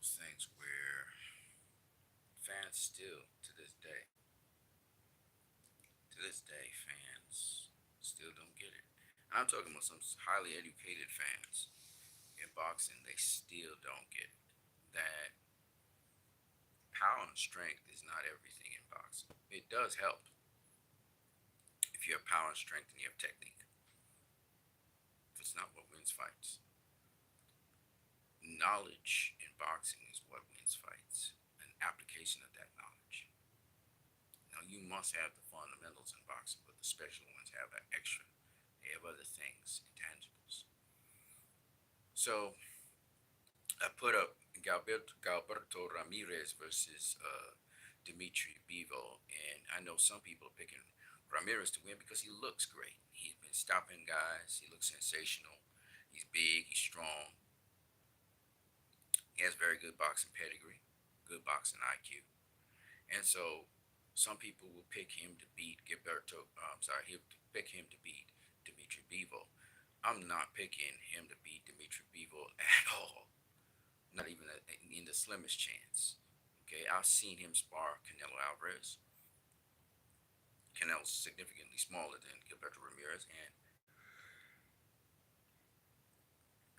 those things where fans still, to this day, fans still don't get it. And I'm talking about some highly educated fans in boxing. They still don't get it. That power and strength is not everything in boxing. It does help if you have power and strength and you have technique. That's not what wins fights. Knowledge in boxing is what wins fights. An application of that knowledge. Now you must have the fundamentals in boxing, but the special ones have that extra. They have other things, intangibles. So I put up Galberto Ramirez versus Dimitri Bivol, and I know some people are picking Ramirez to win because he looks great. He's been stopping guys. He looks sensational. He's big. He's strong. He has very good boxing pedigree, good boxing IQ, and so some people will pick him to beat Gilberto. I'm sorry, he'll pick him to beat Dimitri Bivol. I'm not picking him to beat Dimitri Bivol at all. Not even in the slimmest chance. Okay, I've seen him spar Canelo Alvarez. Canelo's significantly smaller than Gilberto Ramirez, and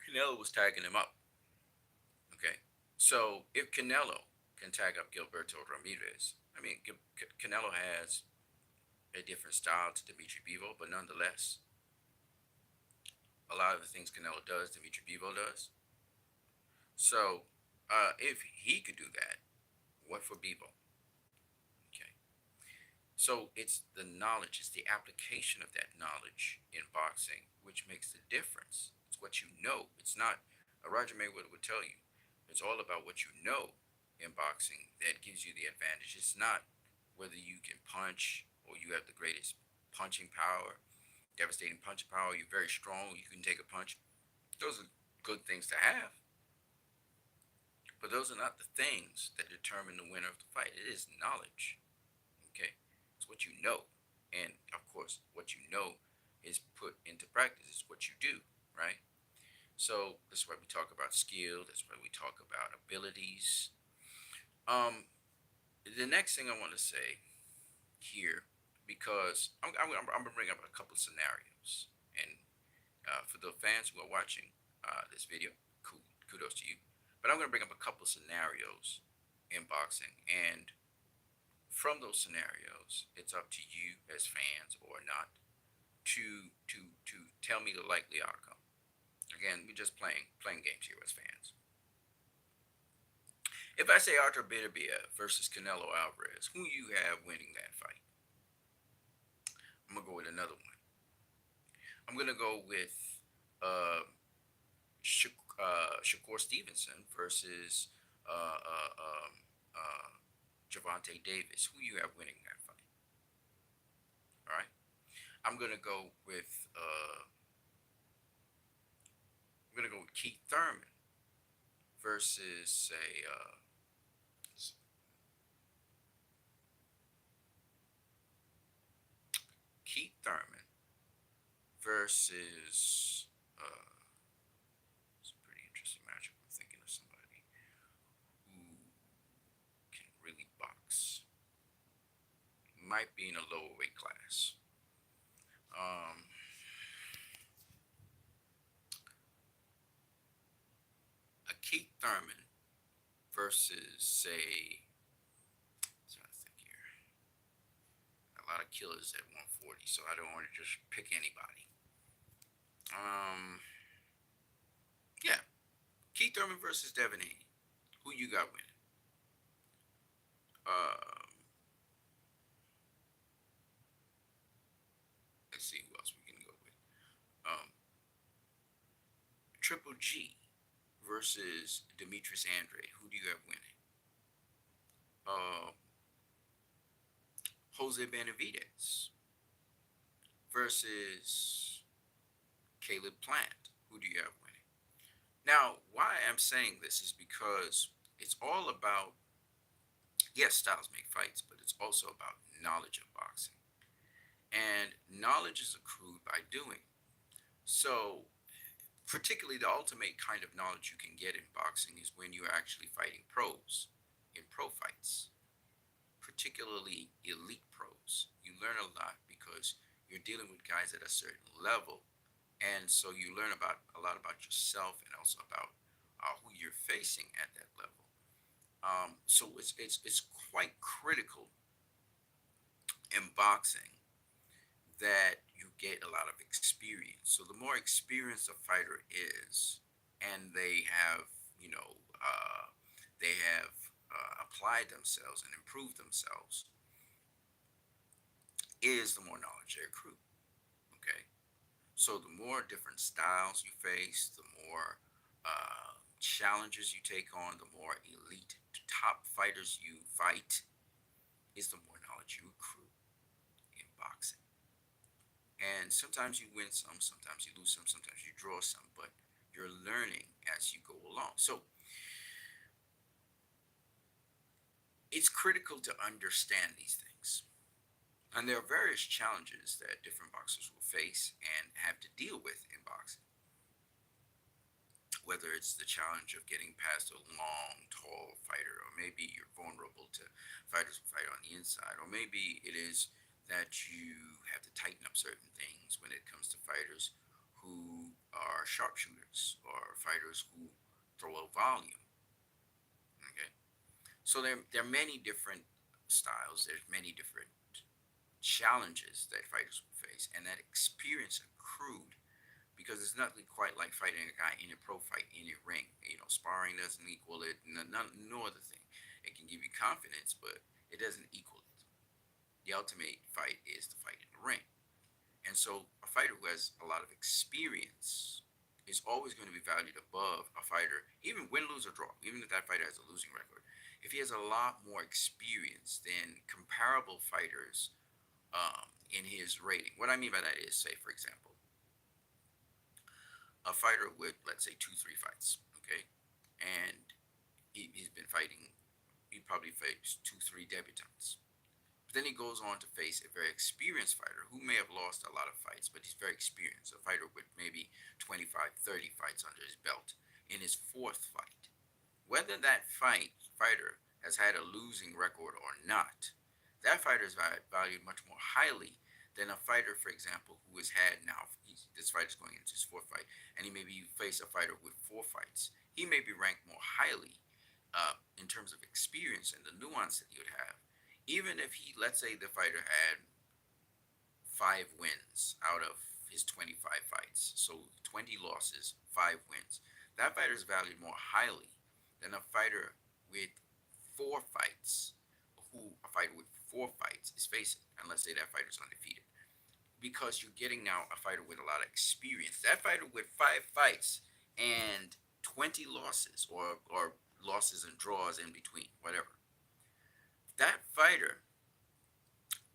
Canelo was tagging him up. Okay, so if Canelo can tag up Gilberto Ramirez, I mean, Canelo has a different style to Dimitri Bivol, but nonetheless, a lot of the things Canelo does, Dimitri Bivol does. So, if he could do that, what for Bivol? Okay. So it's the knowledge, it's the application of that knowledge in boxing which makes the difference. It's what you know. It's not, Roger Mayweather would tell you, it's all about what you know in boxing that gives you the advantage. It's not whether you can punch or you have the greatest punching power, devastating punching power, you're very strong, you can take a punch. Those are good things to have, but those are not the things that determine the winner of the fight. It is knowledge. Okay? It's what you know. And of course, what you know is put into practice. It's what you do, right? So that's why we talk about skill. That's why we talk about abilities. Um, the next thing I want to say here, because I'm gonna bring up a couple of scenarios, and for the fans who are watching this video, kudos to you. But I'm gonna bring up a couple of scenarios in boxing, and from those scenarios, it's up to you as fans or not to tell me the likely outcome. Again, we're just playing games here as fans. If I say Arthur Beterbiev versus Canelo Alvarez, who you have winning that fight? I'm gonna go with another one. I'm gonna go with uh, Shakur Stevenson versus uh, uh, um, uh, Javante Davis. Who you have winning that fight? All right. I'm gonna go with Keith Thurman versus say Keith Thurman versus it's a pretty interesting matchup. I'm thinking of somebody who can really box. Might be in a lower weight class. Um, a Keith Thurman versus say, I'm trying to think here. A lot of killers at 140, so I don't want to just pick anybody. Um, yeah, Keith Thurman versus Devin Haney. Who you got winning? Um, let's see who else we can go with. Um, Triple G versus Demetrius Andrade. Who do you have winning? Uh, Jose Benavidez versus Caleb Plant. Who do you have winning? Now, why I'm saying this is because it's all about, yes, styles make fights, but it's also about knowledge of boxing. And knowledge is accrued by doing. So Particularly, the ultimate kind of knowledge you can get in boxing is when you're actually fighting pros in pro fights, particularly elite pros. You learn a lot because you're dealing with guys at a certain level, and so you learn about a lot about yourself and also about who you're facing at that level. So it's quite critical in boxing that you get a lot of experience. So the more experienced a fighter is, and they have applied themselves and improved themselves, is the more knowledge they accrue. Okay, so the more different styles you face, the more challenges you take on, the more elite top fighters you fight, is the more knowledge you accrue in boxing. And sometimes you win some, sometimes you lose some, sometimes you draw some, but you're learning as you go along. So it's critical to understand these things. And there are various challenges that different boxers will face and have to deal with in boxing. Whether it's the challenge of getting past a long, tall fighter, or maybe you're vulnerable to fighters who fight on the inside, or maybe it is that you have to tighten up certain things when it comes to fighters who are sharpshooters or fighters who throw a volume. Okay, so there are many different styles. There's many different challenges that fighters will face, and that experience accrued because it's nothing quite like fighting a guy in a pro fight in a ring. Sparring doesn't equal it. No other thing. It can give you confidence, but it doesn't equal it. The ultimate fight is the fight in the ring. And so a fighter who has a lot of experience is always going to be valued above a fighter, even win, lose, or draw, even if that fighter has a losing record. If he has a lot more experience than comparable fighters in his rating. What I mean by that is, say, for example, a fighter with, let's say, 2, 3 fights, okay? And he's been fighting, he probably faced 2, 3 debutants. But then he goes on to face a very experienced fighter who may have lost a lot of fights, but he's very experienced. A fighter with maybe 25, 30 fights under his belt in his fourth fight. Whether that fighter has had a losing record or not, that fighter is valued much more highly than a fighter, for example, who has had now, this fighter is going into his fourth fight, and he maybe face a fighter with 4 fights. He may be ranked more highly in terms of experience and the nuance that he would have, even if he, let's say, the fighter had 5 wins out of his 25 fights. So 20 losses, 5 wins. That fighter is valued more highly than a fighter with 4 fights, who a fighter with 4 fights is facing, and let's say that fighter is undefeated. Because you're getting now a fighter with a lot of experience. That fighter with 5 fights and 20 losses, or losses and draws in between, whatever. That fighter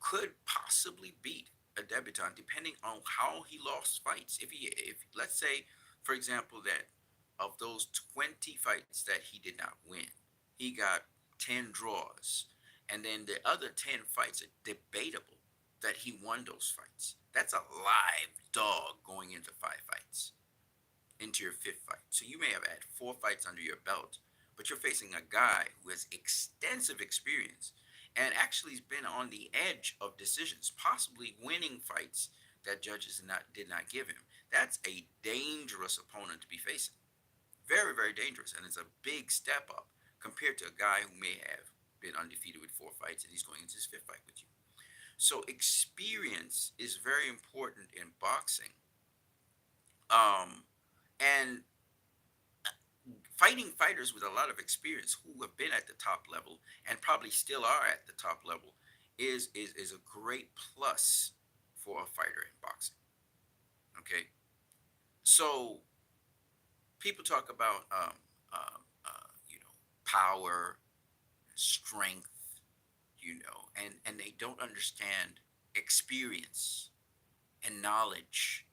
could possibly beat a debutant depending on how he lost fights. If let's say, for example, that of those 20 fights that he did not win, he got 10 draws, and then the other 10 fights are debatable that he won those fights. That's a live dog going into 5 fights, into your fifth fight. So you may have had 4 fights under your belt, but you're facing a guy who has extensive experience and actually has been on the edge of decisions, possibly winning fights that judges did not give him. That's a dangerous opponent to be facing. Very, very dangerous. And it's a big step up compared to a guy who may have been undefeated with 4 fights and he's going into his fifth fight with you. So experience is very important in boxing. Um, and fighting fighters with a lot of experience who have been at the top level and probably still are at the top level is a great plus for a fighter in boxing. Okay, so people talk about power, strength, and they don't understand experience and knowledge.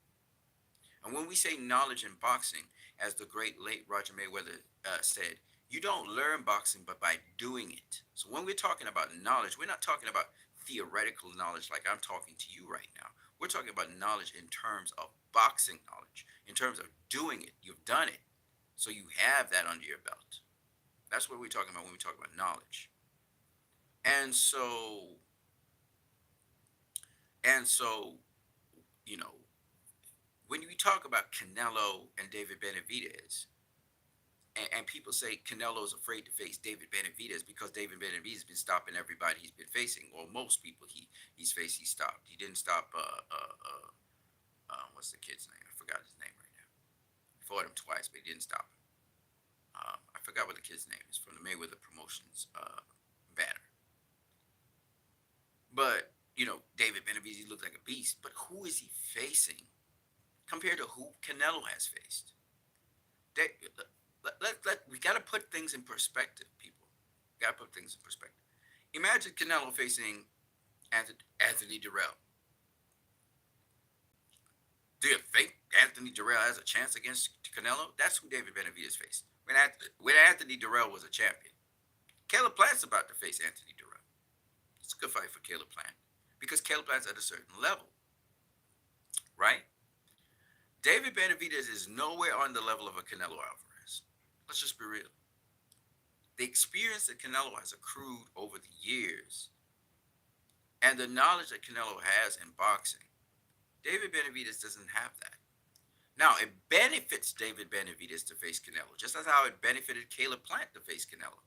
And when we say knowledge in boxing, as the great late Roger Mayweather said, you don't learn boxing but by doing it. So when we're talking about knowledge, we're not talking about theoretical knowledge like I'm talking to you right now. We're talking about knowledge in terms of boxing knowledge, in terms of doing it. You've done it, so you have that under your belt. That's what we're talking about when we talk about knowledge. And so, and so, you know, when we talk about Canelo and David Benavidez, and people say Canelo is afraid to face David Benavidez because David Benavidez has been stopping everybody he's been facing, or most people he's faced, he stopped. He didn't stop. What's the kid's name? I forgot his name right now. He fought him twice, but he didn't stop him. I forgot what the kid's name is from the Mayweather Promotions banner. But David Benavidez looks like a beast. But who is he facing compared to who Canelo has faced? They, we got to put things in perspective, people. Got to put things in perspective. Imagine Canelo facing Anthony Durrell. Do you think Anthony Durrell has a chance against Canelo? That's who David Benavidez faced when Anthony Durrell was a champion. Caleb Plant's about to face Anthony Durrell. It's a good fight for Caleb Plant because Caleb Plant's at a certain level, right? David Benavidez is nowhere on the level of a Canelo Alvarez. Let's just be real. The experience that Canelo has accrued over the years and the knowledge that Canelo has in boxing, David Benavidez doesn't have that. Now, it benefits David Benavidez to face Canelo, just as how it benefited Caleb Plant to face Canelo.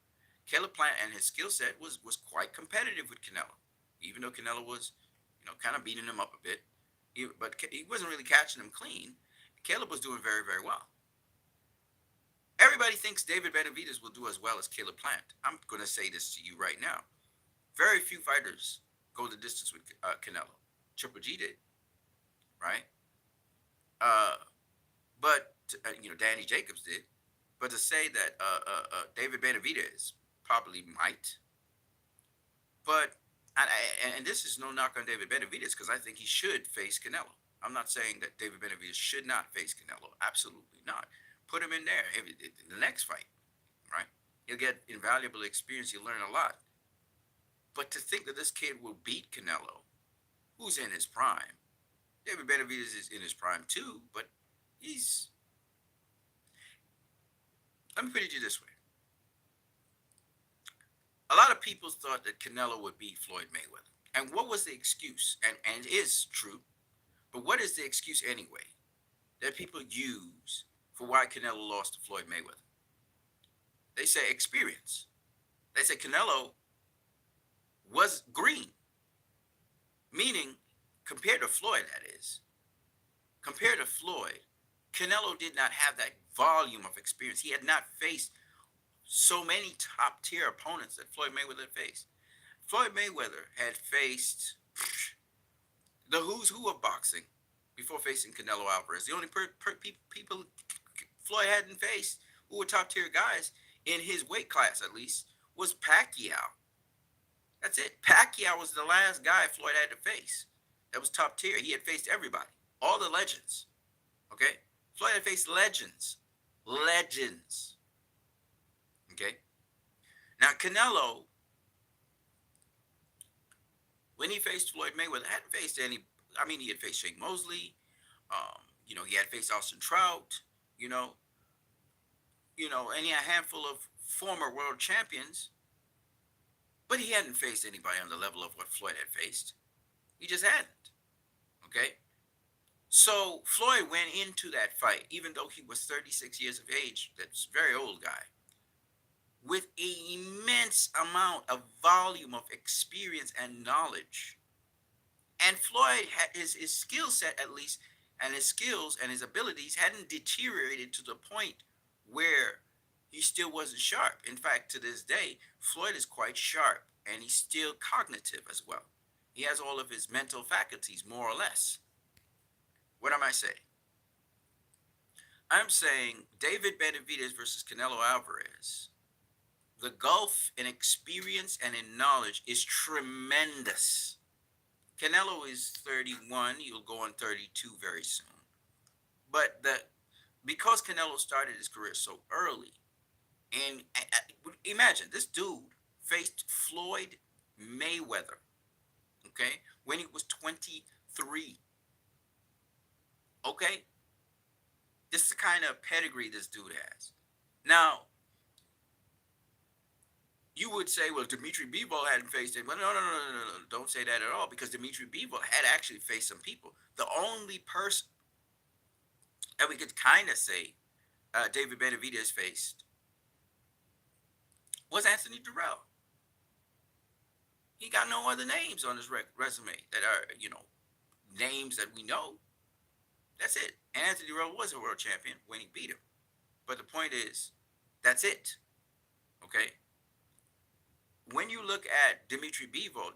Caleb Plant and his skill set was quite competitive with Canelo, even though Canelo was, kind of beating him up a bit. But he wasn't really catching him clean. Caleb was doing very, very well. Everybody thinks David Benavidez will do as well as Caleb Plant. I'm going to say this to you right now. Very few fighters go the distance with Canelo. Triple G did, right? But Danny Jacobs did. But to say that David Benavidez probably might, but and this is no knock on David Benavidez because I think he should face Canelo. I'm not saying that David Benavidez should not face Canelo. Absolutely not. Put him in there in the next fight, right? He'll get invaluable experience. He'll learn a lot. But to think that this kid will beat Canelo, who's in his prime, David Benavidez is in his prime too, but let me put it to you this way. A lot of people thought that Canelo would beat Floyd Mayweather. And what was the excuse? And it is true. But what is the excuse anyway that people use for why Canelo lost to Floyd Mayweather? They say experience. They say Canelo was green. Meaning, compared to Floyd, compared to Floyd, Canelo did not have that volume of experience. He had not faced so many top tier opponents that Floyd Mayweather faced. Floyd Mayweather had faced the who's who of boxing before facing Canelo Alvarez. The only people Floyd hadn't faced who were top tier guys in his weight class, at least, was Pacquiao. That's it. Pacquiao was the last guy Floyd had to face that was top tier. He had faced everybody, all the legends. Okay? Floyd had faced legends. Legends. Okay? Now, Canelo, when he faced Floyd Mayweather, hadn't faced any. I mean, he had faced Shane Mosley. He had faced Austin Trout. And he had a handful of former world champions. But he hadn't faced anybody on the level of what Floyd had faced. He just hadn't. Okay? So Floyd went into that fight, even though he was 36 years of age, that's a very old guy, with an immense amount of volume of experience and knowledge. And Floyd had his skill set, at least, and his skills and his abilities hadn't deteriorated to the point where he still wasn't sharp. In fact, to this day, Floyd is quite sharp and he's still cognitive as well. He has all of his mental faculties, more or less. What am I saying? I'm saying David Benavidez versus Canelo Alvarez. The gulf in experience and in knowledge is tremendous. Canelo is 31. He'll go on 32 very soon. But because Canelo started his career so early, and imagine this dude faced Floyd Mayweather, okay, when he was 23. Okay, this is the kind of pedigree this dude has. Now, you would say, well, Dmitry Bivol hadn't faced it. Well, no, no, no, no, no, no. Don't say that at all, because Dmitry Bivol had actually faced some people. The only person that we could kind of say David Benavidez faced was Anthony Durrell. He got no other names on his resume that are, names that we know. That's it. And Anthony Durrell was a world champion when he beat him. But the point is, that's it. Okay. When you look at Bivol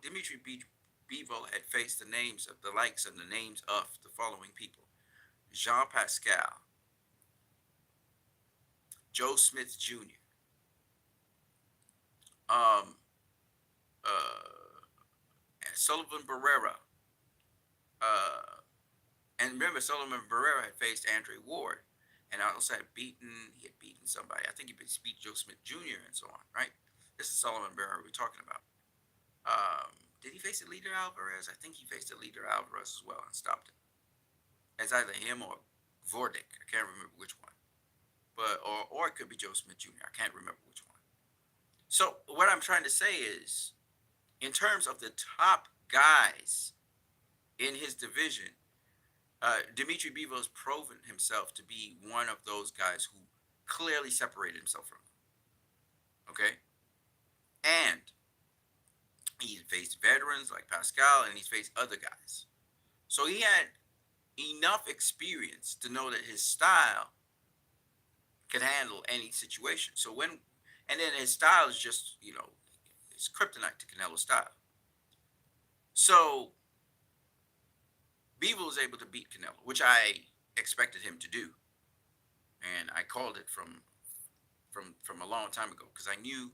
had faced the names of the likes and the names of the following people: Jean Pascal, Joe Smith Jr., um, Sullivan Barrera, uh, and remember, Sullivan Barrera had faced Andre Ward, and also he had beaten somebody. I think he beat Joe Smith Jr. and so on, right? This is Sullivan Barrera we're talking about. Did he face Eliter Alvarez? I think he faced Eliter Alvarez as well and stopped him. It's either him or Vordic. I can't remember which one. But or it could be Joe Smith Jr. I can't remember which one. So what I'm trying to say is, in terms of the top guys in his division, Dmitry Bivol has proven himself to be one of those guys who clearly separated himself from them. Okay? And he's faced veterans like Pascal, and he's faced other guys. So he had enough experience to know that his style could handle any situation. And then his style is just, it's kryptonite to Canelo's style. So Bivol was able to beat Canelo, which I expected him to do, and I called it from a long time ago, because I knew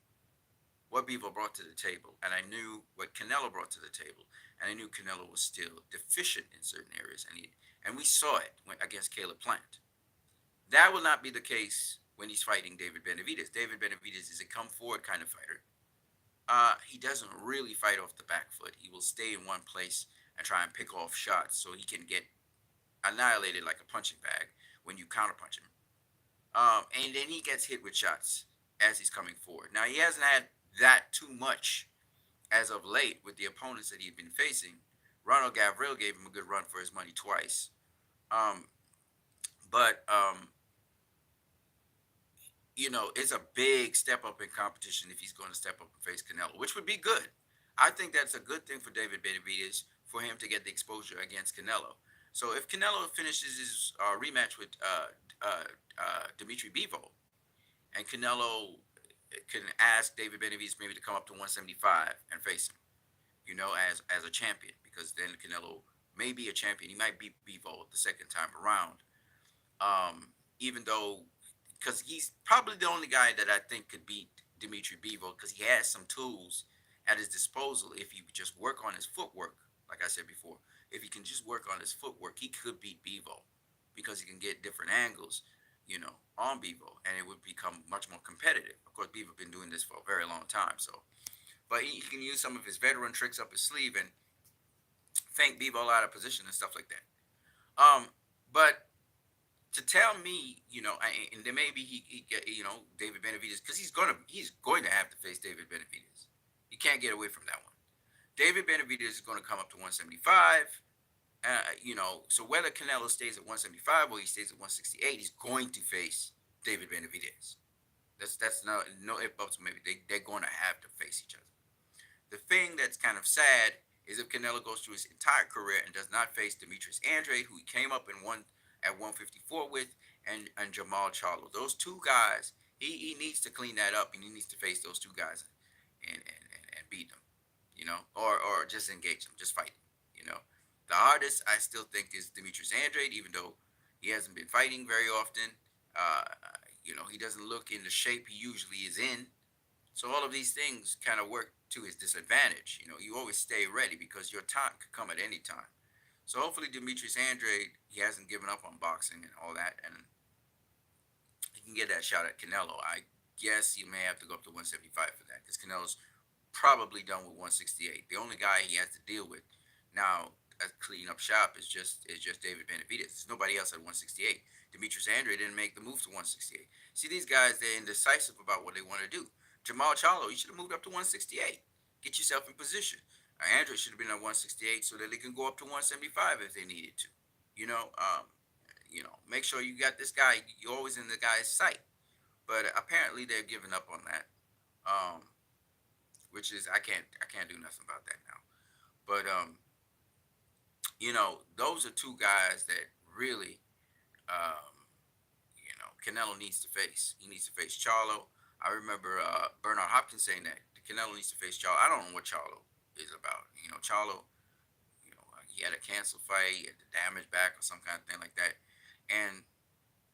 what Bivol brought to the table, and I knew what Canelo brought to the table, and I knew Canelo was still deficient in certain areas, and we saw it against Caleb Plant. That will not be the case when he's fighting David Benavidez. David Benavidez is a come forward kind of fighter. He doesn't really fight off the back foot. He will stay in one place and try and pick off shots so he can get annihilated like a punching bag when you counterpunch him. And then he gets hit with shots as he's coming forward. Now, he hasn't had that too much as of late with the opponents that he'd been facing. Ronald Gavril gave him a good run for his money twice. Um, but it's a big step up in competition if he's going to step up and face Canelo, which would be good. I think that's a good thing for David Benavidez, for him to get the exposure against Canelo. So if Canelo finishes his rematch with Dmitry Bivol, and Canelo can ask David Benavidez maybe to come up to 175 and face him, as a champion, because then Canelo may be a champion. He might beat Bivol the second time around. Even though, because he's probably the only guy that I think could beat Dmitry Bivol, because he has some tools at his disposal. If he would just work on his footwork, like I said before, if he can just work on his footwork, he could beat Bivol, because he can get different angles, on Bivol, and it would become much more competitive. Of course, Bivol been doing this for a very long time, but he can use some of his veteran tricks up his sleeve and feint Bivol out of position and stuff like that. But to tell me, and then maybe he get, David Benavidez, because he's going to have to face David Benavidez. You can't get away from that one. David Benavidez is going to come up to 175. So whether Canelo stays at 175 or he stays at 168, he's going to face David Benavidez. That's no ifs buts maybe. They're going to have to face each other. The thing that's kind of sad is if Canelo goes through his entire career and does not face Demetrius Andrade, who he came up and won at 154 with, and Jamal Charlo. Those two guys, he needs to clean that up, and he needs to face those two guys and beat them, or just engage them, just fight them, The hardest, I still think, is Demetrius Andrade, even though he hasn't been fighting very often. He doesn't look in the shape he usually is in. So all of these things kind of work to his disadvantage. You always stay ready, because your time could come at any time. So hopefully Demetrius Andrade, he hasn't given up on boxing and all that, and he can get that shot at Canelo. I guess he may have to go up to 175 for that, because Canelo's probably done with 168. The only guy he has to deal with now, clean up shop is just David Benavidez. There's nobody else at 168. Demetrius Andre didn't make the move to 168. See, these guys, they're indecisive about what they want to do. Jamal Charlo, you should have moved up to 168. Get yourself in position. Andre should have been at 168 so that they can go up to 175 if they needed to. You know, make sure you got this guy. You're always in the guy's sight. But apparently they're giving up on that, um, which is I can't do nothing about that now. But those are two guys that really, Canelo needs to face. He needs to face Charlo. I remember Bernard Hopkins saying that Canelo needs to face Charlo. I don't know what Charlo is about. Charlo, he had a canceled fight, he had the damage back or some kind of thing like that, and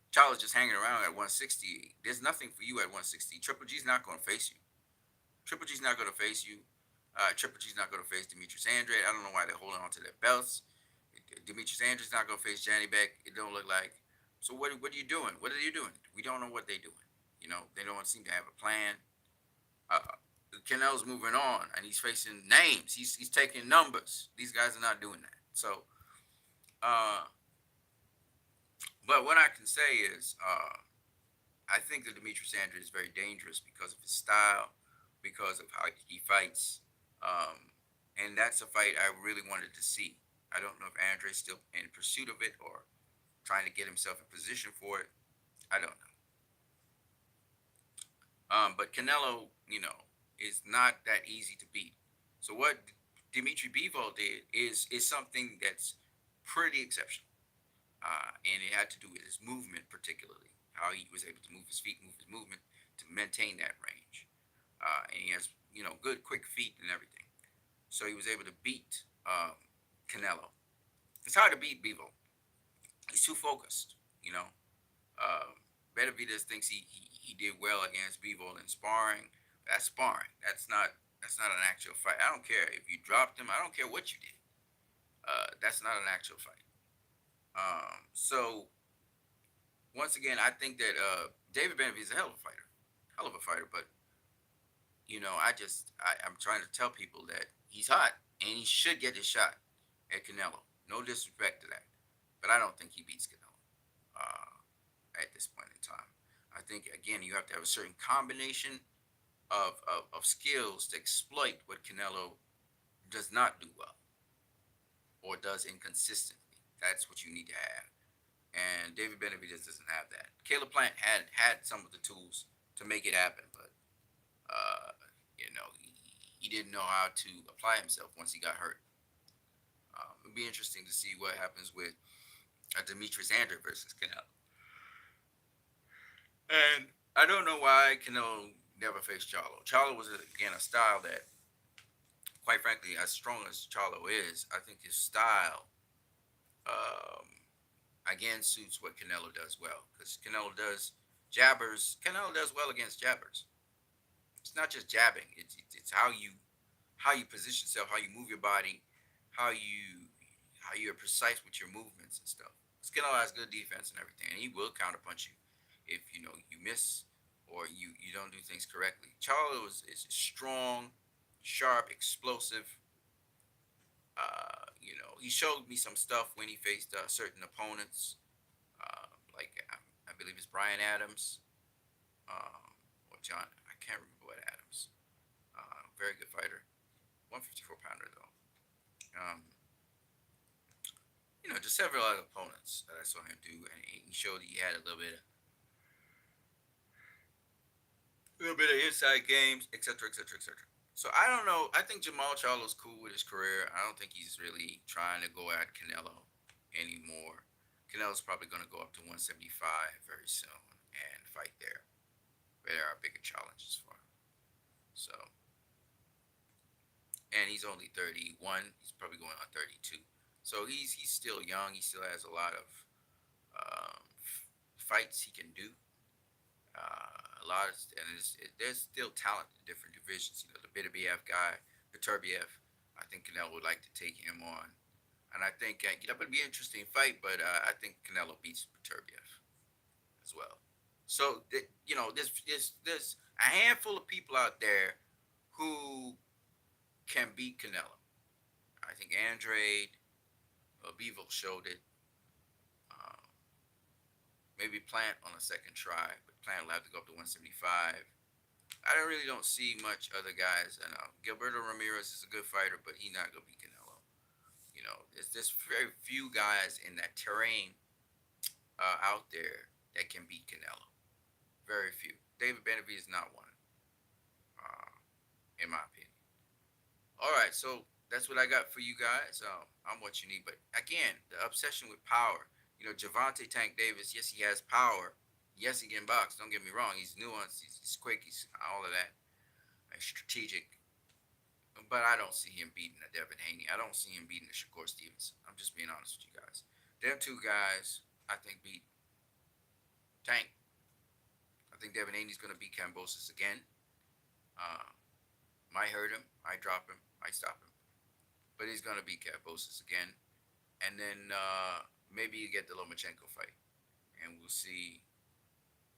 Charlo's just hanging around at 160. There's nothing for you at 160. Triple G's not going to face you. Triple G's not going to face you. Triple G's not going to face Demetrius Andre. I don't know why they're holding on to their belts. Demetrius Andre's not going to face Johnny Beck. It don't look like. So what are you doing? What are you doing? We don't know what they're doing. They don't seem to have a plan. Uh, Canelo's moving on, and he's facing names. He's taking numbers. These guys are not doing that. So, uh, but what I can say is, I think that Demetrius Andre is very dangerous because of his style, because of how he fights, and that's a fight I really wanted to see. I don't know if Andre's still in pursuit of it or trying to get himself in position for it. I don't know. But Canelo, is not that easy to beat. So what Dimitri Bivol did is something that's pretty exceptional, and it had to do with his movement, particularly how he was able to move his feet, move his movement to maintain that range. And he has good quick feet and everything. So he was able to beat Canelo. It's hard to beat Bivol. He's too focused. Benavidez thinks he did well against Bivol in sparring. That's sparring. That's not an actual fight. I don't care if you dropped him. I don't care what you did. That's not an actual fight. So once again, I think that David Benavidez is a hell of a fighter. But I'm trying to tell people that he's hot and he should get his shot at Canelo. No disrespect to that, but I don't think he beats Canelo at this point in time. I think again you have to have a certain combination of skills to exploit what Canelo does not do well or does inconsistently. That's what you need to have. And David Benavidez doesn't have that. Caleb Plant had some of the tools to make it happen, but he didn't know how to apply himself once he got hurt. It'll be interesting to see what happens with Demetrius Andre versus Canelo. And I don't know why Canelo never faced Charlo. Charlo was again a style that, quite frankly, as strong as Charlo is, I think his style again suits what Canelo does well. Because Canelo does jabbers. Canelo does well against jabbers. It's not just jabbing. It's how you position yourself, how you move your body, how you're precise with your movements and stuff. Canelo has good defense and everything, and he will counterpunch you if you miss or you don't do things correctly. Charlo is strong, sharp, explosive. He showed me some stuff when he faced certain opponents, like I believe it's Brian Adams or John. I can't remember what Adams. Very good fighter, 154 pounder though. Just several other opponents that I saw him do, and he showed he had a little bit of inside games, etc., etc., etc. So I don't know. I think Jamal Charlo's cool with his career. I don't think he's really trying to go at Canelo anymore. Canelo's probably going to go up to 175 very soon and fight there. But there are bigger challenges for him. So, and he's only 31. He's probably going on 32. So he's still young. He still has a lot of fights he can do. There's still talent in different divisions. The Beterbiev guy, the Turbiev. I think Canelo would like to take him on, and I think that would be an interesting fight. But I think Canelo beats Beterbiev as well. So there's a handful of people out there who can beat Canelo. I think Andrade. Bevo showed it. Uh, Maybe Plant on a second try, but Plant will have to go up to 175. I don't see much other guys. And Gilberto Ramirez is a good fighter, but he's not gonna be Canelo. There's just very few guys in that terrain out there that can beat Canelo. Very few. David Benavidez is not one, uh, in my opinion. All right, so that's what I got for you guys. I'm what you need, but again, the obsession with power. Javante Tank Davis. Yes, he has power. Yes, he can box. Don't get me wrong. He's nuanced. He's quick. He's all of that. He's strategic. But I don't see him beating a Devin Haney. I don't see him beating a Shakur Stevenson. I'm just being honest with you guys. Them two guys, I think, beat Tank. I think Devin Haney's going to beat Kambosos again. Uh, might hurt him, might drop him, might stop him. But he's going to beat Kambosos again. And then maybe you get the Lomachenko fight. And we'll see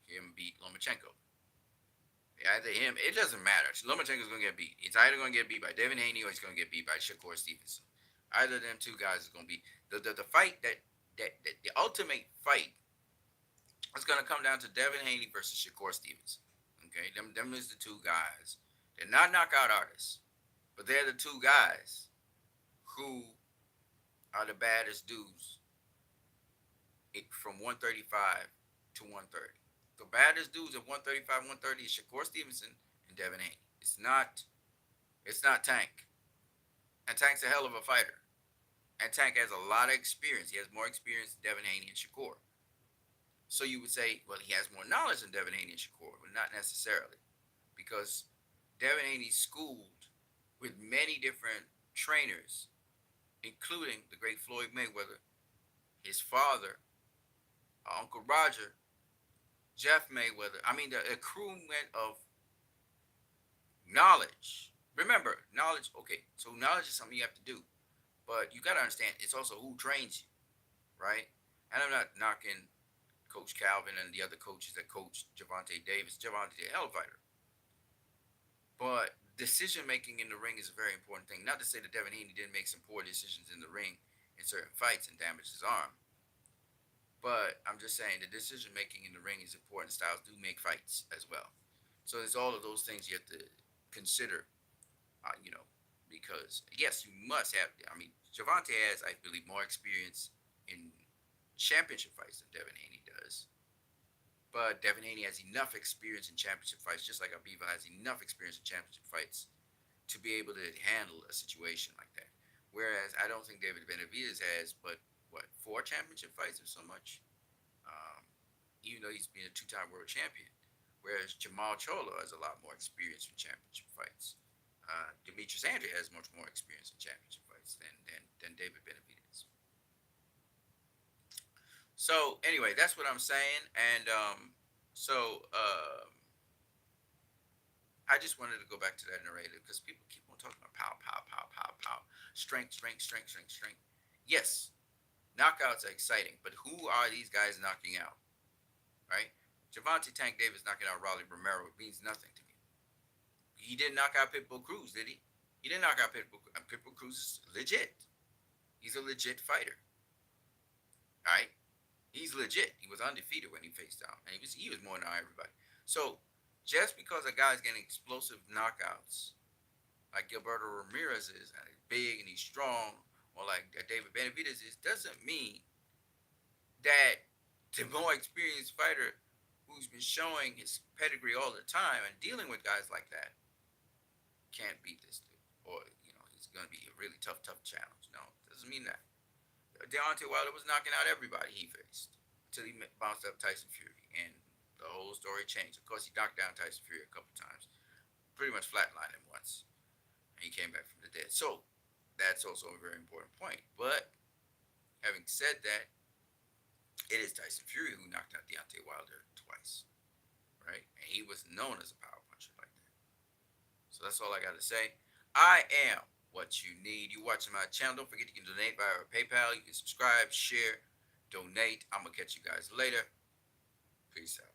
him beat Lomachenko. Either him, it doesn't matter. Lomachenko's going to get beat. It's either going to get beat by Devin Haney or he's going to get beat by Shakur Stevenson. Either of them two guys is going to be the fight that the ultimate fight is going to come down to Devin Haney versus Shakur Stevenson. Okay, them is the two guys. They're not knockout artists, but they're the two guys who are the baddest dudes from 135 to 130. The baddest dudes at 135, 130 is Shakur Stevenson and Devin Haney. It's not Tank. And Tank's a hell of a fighter. And Tank has a lot of experience. He has more experience than Devin Haney and Shakur. So you would say, well, he has more knowledge than Devin Haney and Shakur, but not necessarily. Because Devin Haney's schooled with many different trainers, including the great Floyd Mayweather, his father, Uncle Roger, Jeff Mayweather. I mean, the accruement of knowledge. Remember, knowledge, okay, so knowledge is something you have to do. But you got to understand, it's also who trains you, right? And I'm not knocking Coach Calvin and the other coaches that coach Javante Davis. Javante, a hell of a fighter. But decision making in the ring is a very important thing. Not to say that Devin Haney didn't make some poor decisions in the ring in certain fights and damage his arm. But I'm just saying the decision making in the ring is important. Styles do make fights as well. So there's all of those things you have to consider, because yes, you must have. I mean, Javante has, I believe, more experience in championship fights than Devin Haney does. But Devin Haney has enough experience in championship fights, just like Abiva has enough experience in championship fights to be able to handle a situation like that. Whereas I don't think David Benavidez has, but what, 4 championship fights or so much? Um, Even though he's been a 2-time world champion. Whereas Jamal Cholo has a lot more experience in championship fights. Demetrius Andrew has much more experience in championship fights than David Benavidez. So anyway, that's what I'm saying. And so I just wanted to go back to that narrative because people keep on talking about pow, pow, pow, pow, pow, strength, strength, strength, strength, strength. Yes, knockouts are exciting, but who are these guys knocking out? Right? Javante Tank Davis knocking out Raleigh Romero means nothing to me. He didn't knock out Pitbull Cruz, did he? He didn't knock out Pitbull. Pitbull Cruz is legit. He's a legit fighter. All right? He's legit. He was undefeated when he faced down, and he was more than everybody. So just because a guy's getting explosive knockouts like Gilberto Ramirez is, and he's big and he's strong, or like David Benavidez is, doesn't mean that the more experienced fighter who's been showing his pedigree all the time and dealing with guys like that can't beat this dude, or he's going to be a really tough challenge. No, doesn't mean that. Deontay Wilder was knocking out everybody he faced until he bounced up Tyson Fury, and the whole story changed. Of course, he knocked down Tyson Fury a couple times, pretty much flatlined him once, and he came back from the dead. So that's also a very important point. But having said that, it is Tyson Fury who knocked out Deontay Wilder twice, right? And he was known as a power puncher like that. So that's all I got to say. I am what you need. You watching my channel. Don't forget you can donate via PayPal. You can subscribe, share, donate. I'm going to catch you guys later. Peace out.